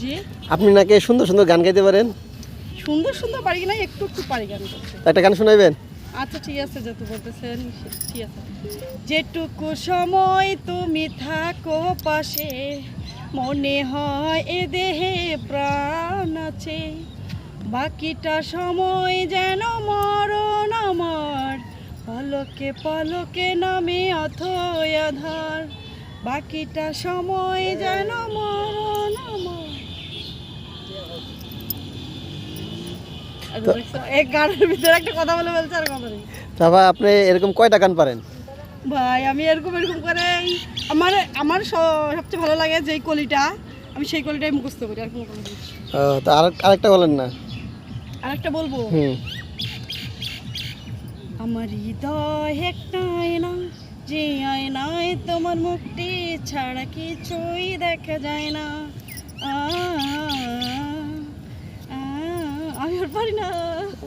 জি আপনি নাকি সুন্দর সুন্দর গান গাইতে পারেন। সুন্দর সুন্দর পারি কিনা একটু একটু পারি গান করতে। একটা গান শোনাবেন? আচ্ছা ঠিক আছে, যত বলতেছেন ঠিক আছে। যেটুকু সময় তুমি থাকো পাশে, মনে হয় এ দেহে প্রাণ আছে, বাকিটা সময় যেন মরণ আমার, পলকে পলকে নামে অথই আধার, বাকিটা সময় যেন মরণ আমার। এক গানের ভিতরে একটা কথা বলে বলছে আর কথা নেই। তা ভাই আপনি এরকম কয়টা গান পারেন? ভাই আমি এরকম করে আমার আমার সবচেয়ে ভালো লাগে যেই কলিটা, আমি সেই কলিটাই মুখস্থ করি, আর কোনো কলি। তা আরেকটা বলেন না। আরেকটা বলবো? হুম। আমার হৃদয় একটা আয়না, যে আয়নায় তোমার মুখটি ছাড়া কিছুই দেখা যায় না। আমি আর পারি না।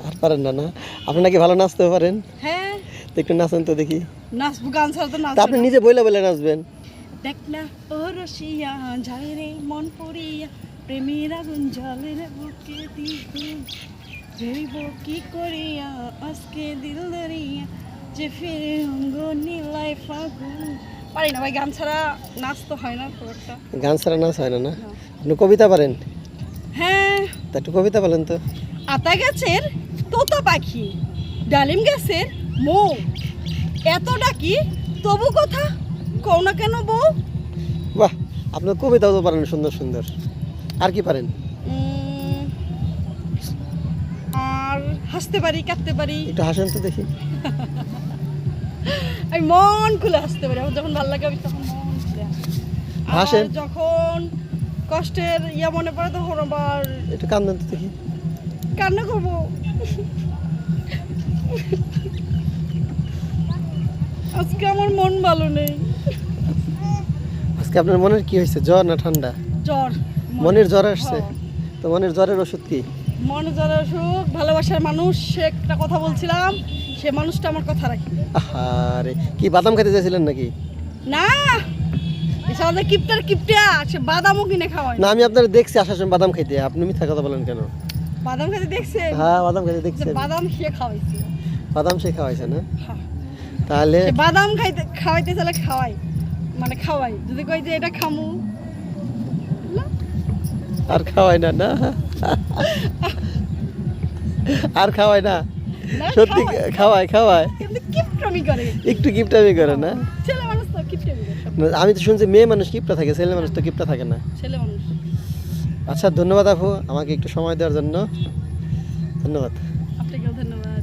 আর পারেন না? না আপনি নাকি ভালো নাচতে পারেন? হ্যাঁ তো একটু নাচেন তো দেখি। নাচবো, গান ছাড়া তো তা নাচবো আপনি না। নিজে বইলা বলে নাচবেন। দেখ না ও রসিয়া যায় রে মন পড়িয়া, প্রেমের আগুন জ্বলে রে বুকে দ্বিগুণ, জৈব কি করিয়া আজকে দিল ধরিয়া, যে ফিরে অঙ্গ নীলায় ফাগুন। পারি না ভাই, গান ছাড়া নাচ তো হয় না খুব একটা। গান ছাড়া নাচ হয় না? না না। আপনি কবিতা পারেন? হ্যাঁ, তা একটু কবিতা বলেন তো। আতা গাছের তোতা পাখি, ডালিম গাছের মৌ, এত ডাকি তবু কথা কও না কেন বউ। বাহ, আপনার কবিতাও তো পারেন সুন্দর সুন্দর। আর কি পারেন? আর হাসতে পারি, কাঁদতে পারি। একটু হাসেন তো দেখি। আমি মন খুলে হাসতে পারি, আমার যখন ভালো লাগে আমি তখন মন খুলে হাসি। হাসেন? আর যখন কষ্টের ইয়া মনে পড়ে তখন আবার একটু কান্দেন তো দেখি। কান্না করবো। আজকে আমার মন ভালো নেই। আজকে আপনার মনের কি হয়েছে, জ্বর না ঠান্ডা? জ্বর। মনের জ্বর আসছে? হ্যাঁ। তো মনের জ্বরের ওষুধ কি? মনে জ্বর অসুখ, ভালোবাসার মানুষ, সে একটা কথা বলছিলাম, সে মানুষটা আমার কথা রাখি। আরে কি বাদাম খেতে চাইছিলেন নাকি? না, এসব কিপটার কিপটা, সে বাদামও কিনে খাওয়ায় না আমি আপনার দেখছি আসার সময় বাদাম খাইতে, আপনি মিথ্যা কথা বলেন কেন? বাদাম খেতে দেখছে? হ্যাঁ বাদাম খাইতে দেখছেন। বাদাম খেয়ে খাওয়াইছে। বাদাম সে খাওয়াইছে না? হ্যাঁ। তাহলে সে বাদাম খাওয়াইতে চাইলে খাওয়াই, মানে খাওয়াই, যদি কই যে এটা খামু আর খাওয়াই না? না আর খাওয়াই না? না, সত্যি খাওয়ায় খাওয়ায়? কিন্তু কিপটামি করে। একটু কিপটামি করে না? ছেলে মানুষ তো কিপটামি করে সব। না, আমি তো শুনছি মেয়ে মানুষ কিপটা থাকে, ছেলে মানুষ তো কিপটা থাকে না। ছেলে মানুষ। আচ্ছা ধন্যবাদ আপু আমাকে একটু সময় দেওয়ার জন্য। ধন্যবাদ। আপনাকেও ধন্যবাদ।